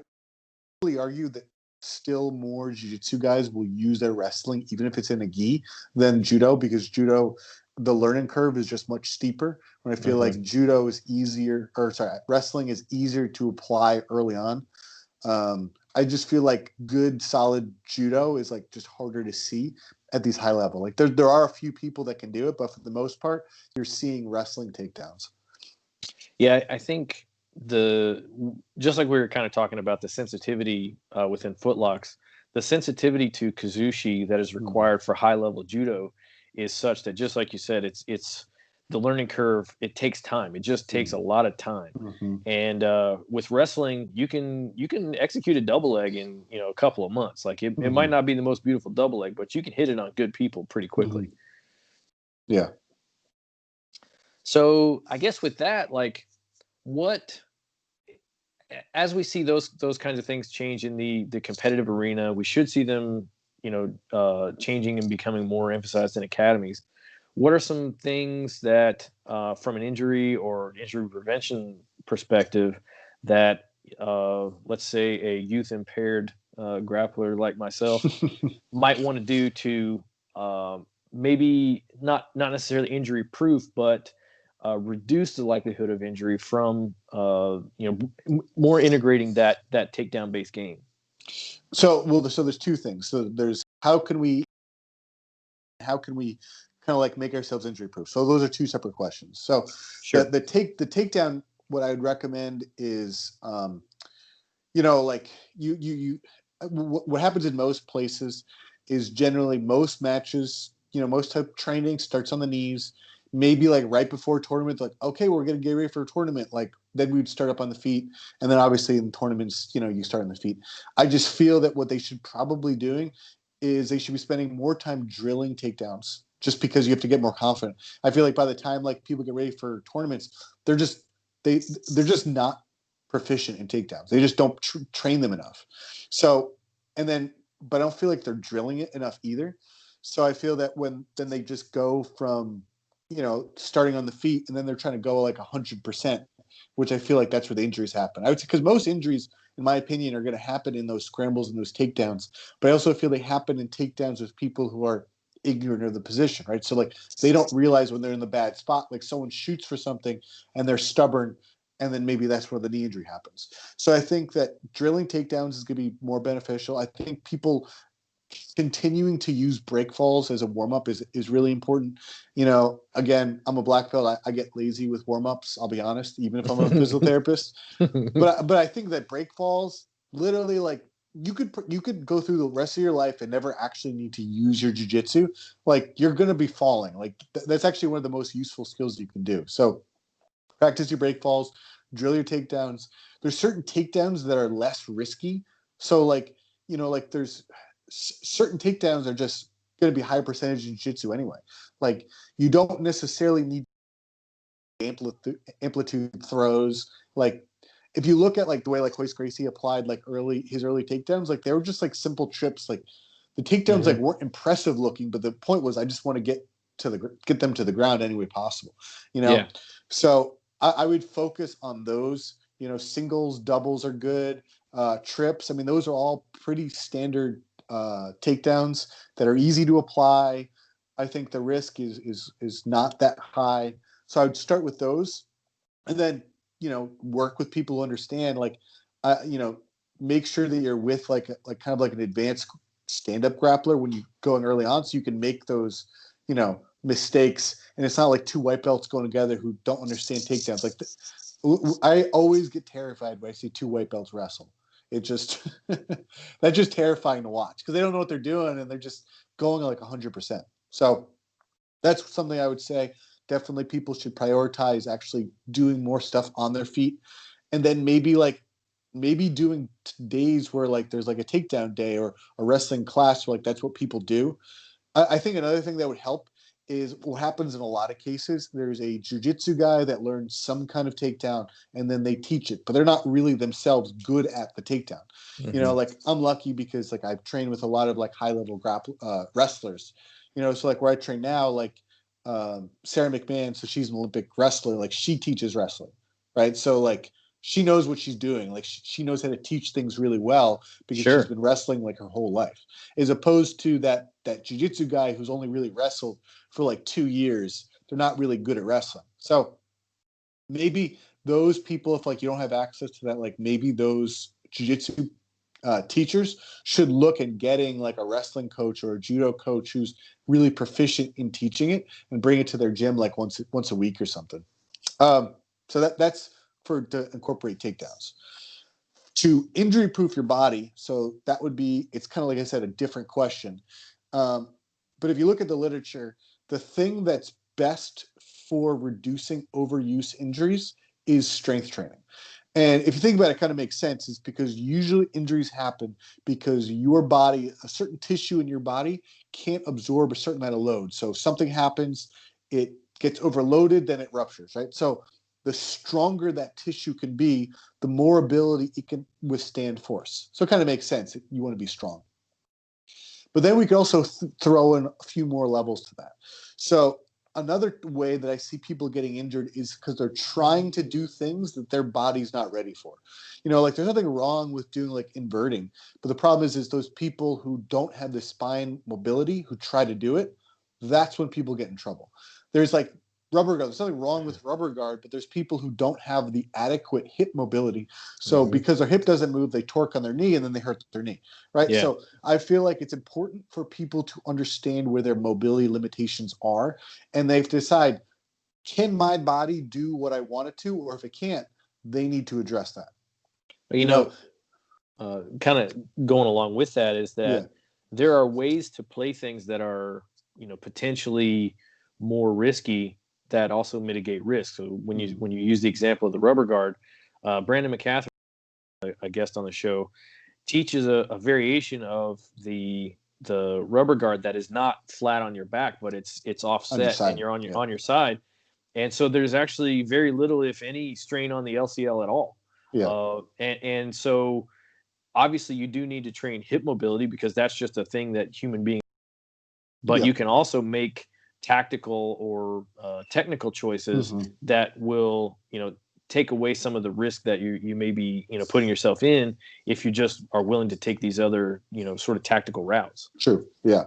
really argue that still more jiu-jitsu guys will use their wrestling, even if it's in a gi, than judo, because judo, the learning curve is just much steeper. When I feel like judo is easier, wrestling is easier to apply early on. I just feel like good, solid judo is like just harder to see at these high level. Like there are a few people that can do it, but for the most part, you're seeing wrestling takedowns. Yeah, I think just like we were kind of talking about the sensitivity within footlocks, the sensitivity to kazushi that is required for high level judo is such that, just like you said, it's the learning curve. It takes time. It just takes a lot of time. And with wrestling, you can execute a double leg in a couple of months. Like it might not be the most beautiful double leg, but you can hit it on good people pretty quickly. Yeah. So I guess with that, like, as we see those kinds of things change in the competitive arena, we should see them, changing and becoming more emphasized in academies. What are some things that, from an injury or injury prevention perspective, that let's say a youth impaired grappler like myself might want to do to maybe not necessarily injury proof, but reduce the likelihood of injury from more integrating that takedown based game? So there's two things. So there's how can we kind of like make ourselves injury proof. So those are two separate questions. So Sure. the takedown, what I would recommend is like what happens in most places is generally most matches, most type of training starts on the knees, maybe like right before tournament, like, okay, we're going to get ready for a tournament. Like then we'd start up on the feet. And then obviously in tournaments, you start on the feet. I just feel that what they should probably doing is they should be spending more time drilling takedowns just because you have to get more confident. I feel like by the time like people get ready for tournaments, they're just not proficient in takedowns. They just don't train them enough. So, but I don't feel like they're drilling it enough either. So I feel that then they just go from, starting on the feet and then they're trying to go like 100%, which I feel like that's where the injuries happen. I would say because most injuries, in my opinion, are going to happen in those scrambles and those takedowns. But I also feel they happen in takedowns with people who are ignorant of the position, right? So like they don't realize when they're in the bad spot, like someone shoots for something and they're stubborn, and then maybe that's where the knee injury happens. So I think that drilling takedowns is going to be more beneficial. I think people continuing to use break falls as a warm-up is really important. Again, I'm a black belt. I get lazy with warm-ups, I'll be honest, even if I'm a physical therapist. But I think that break falls, literally, like you could go through the rest of your life and never actually need to use your jiu-jitsu. Like you're going to be falling. Like that's actually one of the most useful skills you can do. So practice your break falls, drill your takedowns. There's certain takedowns that are less risky. So like, like there's certain takedowns are just going to be high percentage in jiu-jitsu anyway. Like you don't necessarily need amplitude throws. Like if you look at like the way like Royce Gracie applied like his early takedowns, like they were just like simple trips. Like the takedowns like weren't impressive looking, but the point was I just want to get them to the ground any way possible. Yeah. So I would focus on those. Singles, doubles are good. Trips, I mean, those are all pretty standard takedowns that are easy to apply. I think the risk is not that high. So I would start with those, and then work with people who understand. Like, make sure that you're with like kind of like an advanced stand-up grappler when you going early on, so you can make those mistakes, and it's not like two white belts going together who don't understand takedowns. Like I always get terrified when I see two white belts wrestle. It just that's just terrifying to watch because they don't know what they're doing and they're just going like 100%. So that's something I would say. Definitely people should prioritize actually doing more stuff on their feet, and then maybe doing days where like there's like a takedown day or a wrestling class where like that's what people do. I think another thing that would help is what happens in a lot of cases. There's a jiu-jitsu guy that learns some kind of takedown and then they teach it, but they're not really themselves good at the takedown. Like I'm lucky because like I've trained with a lot of like high-level wrestlers. So like where I train now, like Sarah McMahon, so she's an Olympic wrestler, like she teaches wrestling, right? So like she knows what she's doing. Like she knows how to teach things really well because she's been wrestling like her whole life, as opposed to that jiu-jitsu guy who's only really wrestled for like 2 years. They're not really good at wrestling. So maybe those people, if like you don't have access to that, like maybe those jiu-jitsu teachers should look at getting like a wrestling coach or a judo coach who's really proficient in teaching it and bring it to their gym like once a week or something. So that's to incorporate takedowns. To injury proof your body, so that would be, it's kind of like I said, a different question. But if you look at the literature, the thing that's best for reducing overuse injuries is strength training. And if you think about it, it kind of makes sense. It's because usually injuries happen because your body, a certain tissue in your body can't absorb a certain amount of load. So something happens, it gets overloaded, then it ruptures, right? So the stronger that tissue can be, the more ability it can withstand force. So it kind of makes sense. You want to be strong. But then we could also throw in a few more levels to that. So another way that I see people getting injured is because they're trying to do things that their body's not ready for. Like there's nothing wrong with doing like inverting, but the problem is those people who don't have the spine mobility who try to do it, that's when people get in trouble. There's like rubber guard. There's nothing wrong with rubber guard, but there's people who don't have the adequate hip mobility. So because their hip doesn't move, they torque on their knee and then they hurt their knee, right? Yeah. So I feel like it's important for people to understand where their mobility limitations are, and they have to decide, can my body do what I want it to, or if it can't, they need to address that. Kind of going along with that is that there are ways to play things that are, potentially more risky that also mitigate risk. So when you use the example of the rubber guard, Brandon McCaffrey, a guest on the show, teaches a variation of the rubber guard that is not flat on your back, but it's offset and you're on your side. And so there's actually very little, if any, strain on the LCL at all. And so obviously you do need to train hip mobility because that's just a thing that human beings. But you can also make tactical or technical choices that will, take away some of the risk that you may be, putting yourself in if you just are willing to take these other, sort of tactical routes. True. Yeah.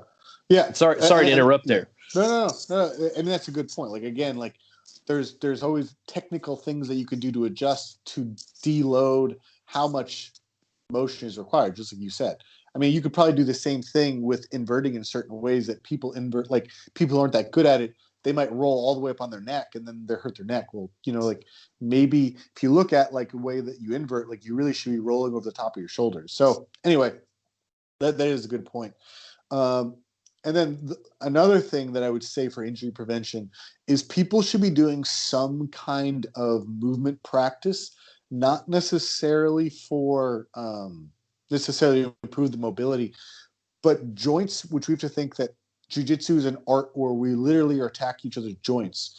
Yeah. Sorry to interrupt there. No. I mean, that's a good point. Like, again, like there's always technical things that you can do to adjust to deload how much motion is required, just like you said. I mean, you could probably do the same thing with inverting in certain ways that people invert, like people aren't that good at it. They might roll all the way up on their neck and then they hurt their neck. Well, like maybe if you look at like a way that you invert, like you really should be rolling over the top of your shoulders. So anyway, that is a good point. And then another thing that I would say for injury prevention is people should be doing some kind of movement practice, not necessarily for necessarily improve the mobility, but joints, which we have to think that jiu-jitsu is an art where we literally attack each other's joints.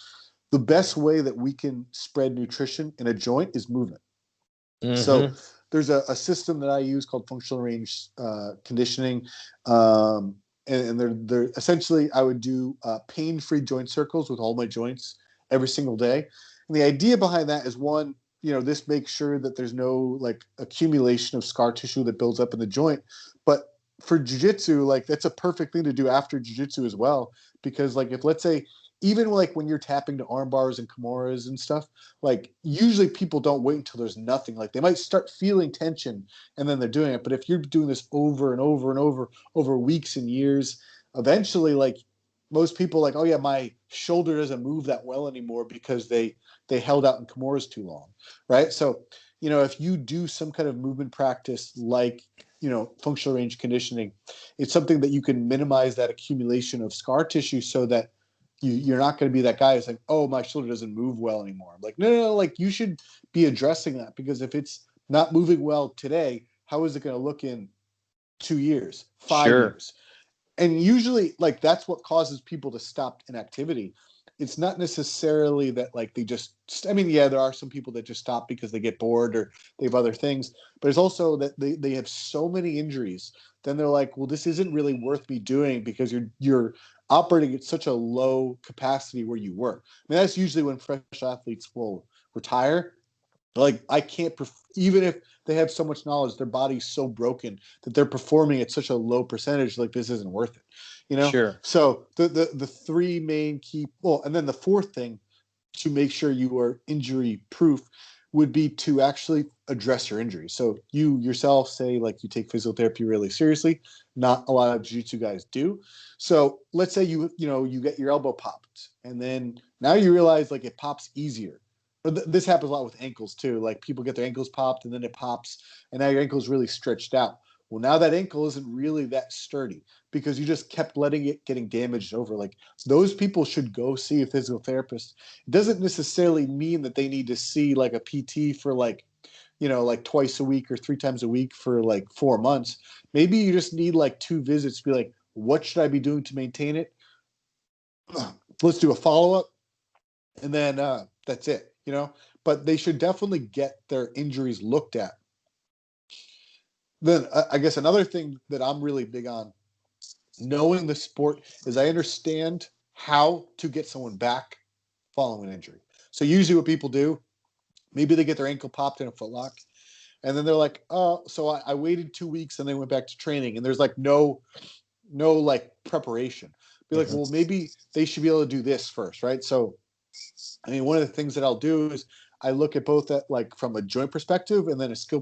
The best way that we can spread nutrition in a joint is movement. So there's a system that I use called functional range conditioning. And they're essentially, I would do pain-free joint circles with all my joints every single day. And the idea behind that is, one, this makes sure that there's no like accumulation of scar tissue that builds up in the joint. But for jiu-jitsu, like that's a perfect thing to do after jiu-jitsu as well. Because like if, let's say, even like when you're tapping to arm bars and kimuras and stuff, like usually people don't wait until there's nothing. Like they might start feeling tension and then they're doing it. But if you're doing this over and over and over weeks and years, eventually like most people like, oh yeah, my shoulder doesn't move that well anymore because they held out in kimuras too long, right? So, if you do some kind of movement practice like, functional range conditioning, it's something that you can minimize that accumulation of scar tissue so that you're not going to be that guy who's like, oh, my shoulder doesn't move well anymore. I'm like, no, like you should be addressing that, because if it's not moving well today, how is it going to look in 2 years, 5 years? And usually like that's what causes people to stop inactivity. It's not necessarily that like they just, I mean, yeah, there are some people that just stop because they get bored or they have other things, but it's also that they have so many injuries. Then they're like, well, this isn't really worth me doing because you're operating at such a low capacity where you work. I mean, that's usually when fresh athletes will retire. Like I can't, even if they have so much knowledge, their body's so broken that they're performing at such a low percentage. Like this isn't worth it, Sure. So the three main key, and then the fourth thing to make sure you are injury proof would be to actually address your injury. So you yourself say like you take physical therapy really seriously. Not a lot of jiu-jitsu guys do. So let's say you get your elbow popped, and then now you realize like it pops easier. But this happens a lot with ankles too. Like people get their ankles popped and then it pops, and now your ankle's really stretched out. Well, now that ankle isn't really that sturdy because you just kept letting it getting damaged over. Like those people should go see a physical therapist. It doesn't necessarily mean that they need to see like a PT for like, like twice a week or 3 times a week for like 4 months. Maybe you just need like 2 visits to be like, what should I be doing to maintain it? Let's do a follow-up. And then that's it. But they should definitely get their injuries looked at. Then I guess another thing that I'm really big on knowing the sport is I understand how to get someone back following an injury. So usually what people do, maybe they get their ankle popped in a footlock, and then they're like, oh, so I waited 2 weeks and then went back to training, and there's like no like preparation. Be like, well, maybe they should be able to do this first, right? So, I mean, one of the things that I'll do is I look at both at like from a joint perspective and then a skill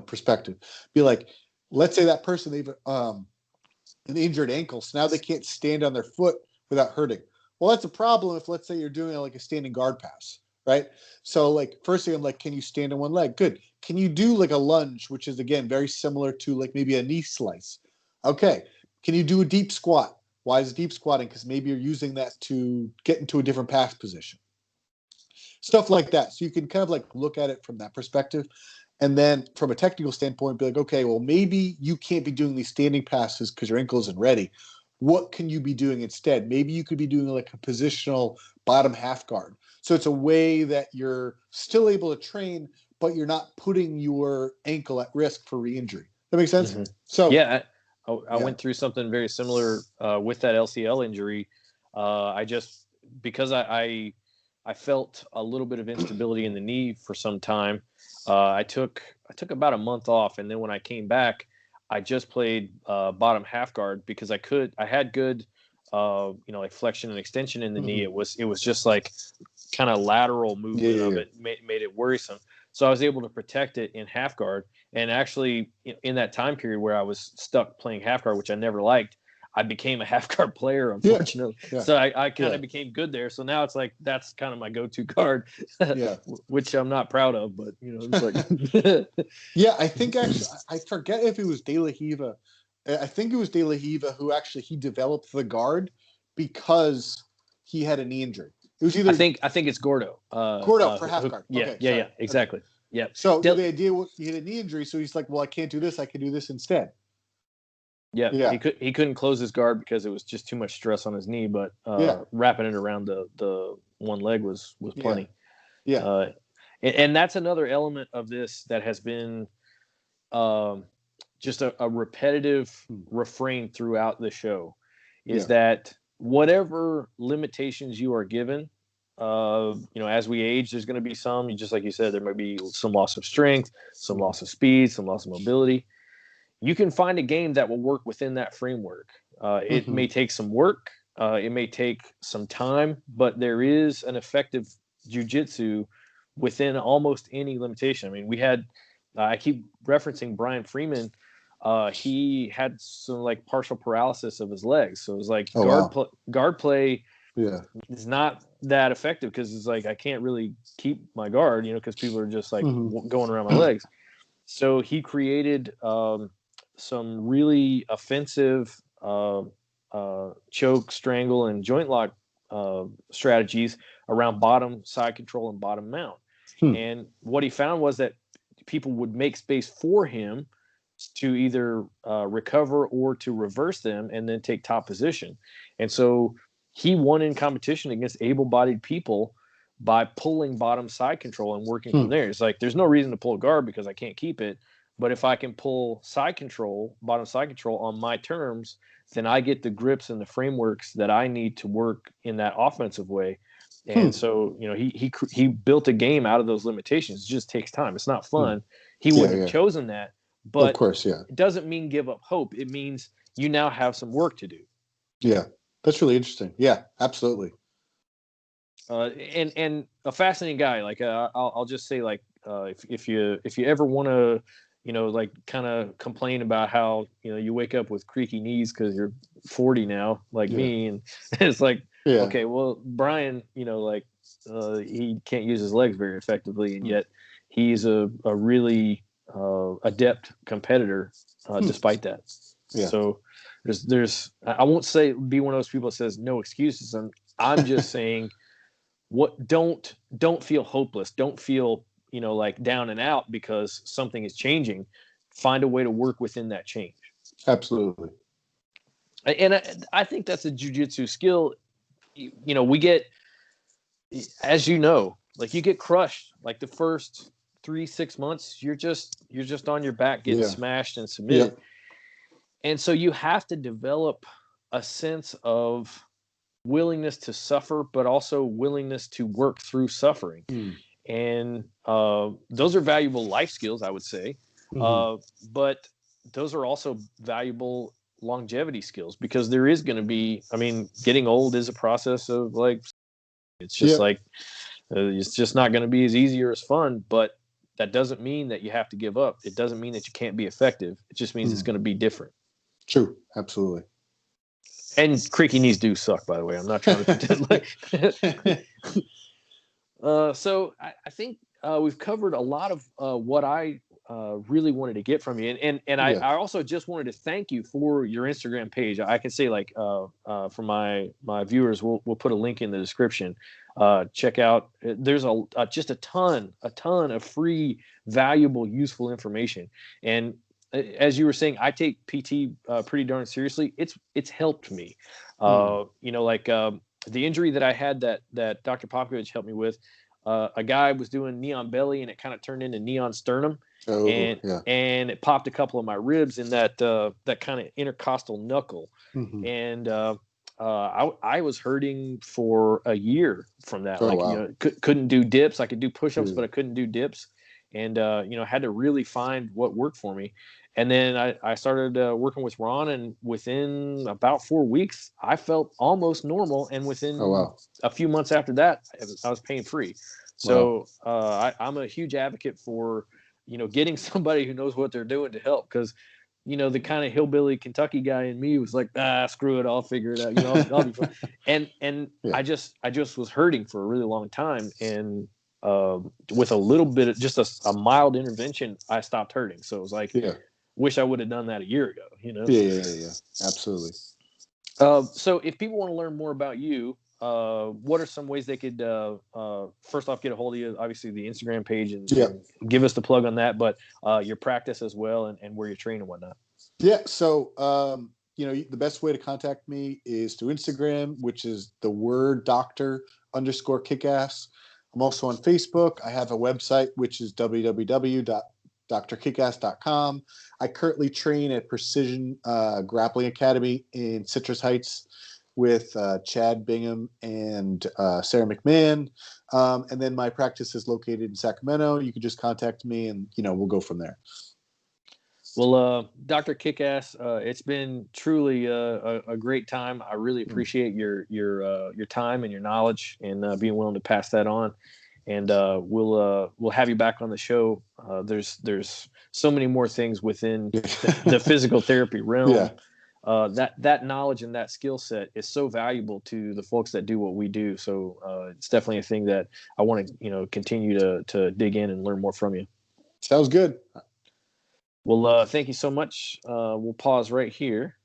perspective. Be like, let's say that person they've an injured ankle, so now they can't stand on their foot without hurting. Well, that's a problem if let's say you're doing like a standing guard pass, right? So like first thing I'm like, can you stand on one leg? Good. Can you do like a lunge, which is again very similar to like maybe a knee slice? Okay. Can you do a deep squat? Why is deep squatting? Because maybe you're using that to get into a different pass position. Stuff like that. So you can kind of like look at it from that perspective. And then from a technical standpoint, be like, okay, well, maybe you can't be doing these standing passes because your ankle isn't ready. What can you be doing instead? Maybe you could be doing like a positional bottom half guard. So it's a way that you're still able to train, but you're not putting your ankle at risk for re-injury. That makes sense? So yeah, I went through something very similar with that LCL injury. I just because I felt a little bit of instability in the knee for some time. I took about a month off, and then when I came back, I just played bottom half guard because I had good like flexion and extension in the knee. It was just like kind of lateral movement of it made it worrisome. So I was able to protect it in half guard. And actually, in that time period where I was stuck playing half guard, which I never liked, I became a half guard player, unfortunately. Yeah. So I kind of became good there. So now it's like that's kind of my go-to guard, which I'm not proud of. But it's like, yeah, I think actually I forget if it was De La Riva. I think it was De La Riva who actually he developed the guard because he had a knee injury. It was either I think it's Gordo. Gordo for half guard. Yeah, exactly. Okay. Yeah. So the idea was he had a knee injury, so he's like, well, I can't do this. I can do this instead. Yeah. He couldn't close his guard because it was just too much stress on his knee. But wrapping it around the one leg was plenty. Yeah. And that's another element of this that has been just a repetitive refrain throughout the show is that whatever limitations you are given, as we age, there's going to be some, just like you said, there might be some loss of strength, some loss of speed, some loss of mobility. You can find a game that will work within that framework. It may take some work. It may take some time, but there is an effective jiu-jitsu within almost any limitation. I mean, I keep referencing Brian Freeman. He had some like partial paralysis of his legs. So it was like guard play is not that effective because it's like I can't really keep my guard, because people are just like going around my legs. So he created some really offensive choke, strangle, and joint lock strategies around bottom side control and bottom mount. And what he found was that people would make space for him to either recover or to reverse them and then take top position. And so he won in competition against able-bodied people by pulling bottom side control and working from there. It's like there's no reason to pull guard because I can't keep it. But if I can pull bottom side control on my terms, then I get the grips and the frameworks that I need to work in that offensive way. And so, he built a game out of those limitations. It just takes time. It's not fun. He wouldn't have chosen that. But of course, it doesn't mean give up hope. It means you now have some work to do. Yeah, that's really interesting. Yeah, absolutely. And a fascinating guy. Like I'll just say, like if you ever want to, like kind of complain about how you wake up with creaky knees because you're 40 now, like me, and it's like okay, well Brian, he can't use his legs very effectively, and yet he's a really adept competitor despite that. So there's I won't say be one of those people that says no excuses. I'm just saying don't feel hopeless. Don't feel like down and out because something is changing. Find a way to work within that change. Absolutely. And I think that's a jiu-jitsu skill. We get, as like you get crushed like the first 3-6 months. You're just on your back getting smashed and submitted. And so you have to develop a sense of willingness to suffer, but also willingness to work through suffering. Mm. And those are valuable life skills, I would say. Mm-hmm. But those are also valuable longevity skills, because there is going to be, I mean, getting old is a process of like, it's just Yep. like, it's just not going to be as easy or as fun, but that doesn't mean that you have to give up. It doesn't mean that you can't be effective. It just means it's going to be different. True. Absolutely. And creaky knees do suck, by the way. I'm not trying to pretend like. So I think we've covered a lot of what I really wanted to get from you, and I, Yeah. I also just wanted to thank you for your Instagram page. I can say, like, for my viewers, we'll put a link in the description. Check out. There's just a ton of free, valuable, useful information. And as you were saying, I take PT pretty darn seriously. It's helped me. Like the injury that I had that Dr. Popovich helped me with. A guy was doing knee on belly, and it kind of turned into knee on sternum, Oh, and yeah. and it popped a couple of my ribs in that kind of intercostal knuckle, Mm-hmm. and I was hurting for a year from that. Oh, Like, wow. couldn't do dips. I could do push-ups, Yeah. but I couldn't do dips, and had to really find what worked for me. And then I started working with Ron, and within about 4 weeks, I felt almost normal. And Oh, within wow. a few months after that, I was pain free. Wow. So I'm a huge advocate for getting somebody who knows what they're doing to help, because the kind of hillbilly Kentucky guy in me was like, screw it, I'll figure it out. I'll be fine. And Yeah. I just was hurting for a really long time, and with a little bit of just a mild intervention, I stopped hurting. So it was like, Yeah. wish I would have done that a year ago. Yeah. Absolutely. So if people want to learn more about you, what are some ways they could first off get a hold of you? Obviously the Instagram page, Yeah. and give us the plug on that, but your practice as well, and where you train and whatnot. Yeah. So, the best way to contact me is through Instagram, which is the word Dr._Kickass. I'm also on Facebook. I have a website, which is www.drkickass.com. I currently train at Precision Grappling Academy in Citrus Heights with Chad Bingham and Sarah McMahon. And then my practice is located in Sacramento. You can just contact me, and, we'll go from there. Well, Dr. Kickass, it's been truly a great time. I really appreciate your time and your knowledge, and being willing to pass that on. And we'll have you back on the show. There's so many more things within the physical therapy realm. Yeah. That knowledge and that skill set is so valuable to the folks that do what we do. So it's definitely a thing that I want to continue to dig in and learn more from you. Sounds good. Well, thank you so much. We'll pause right here.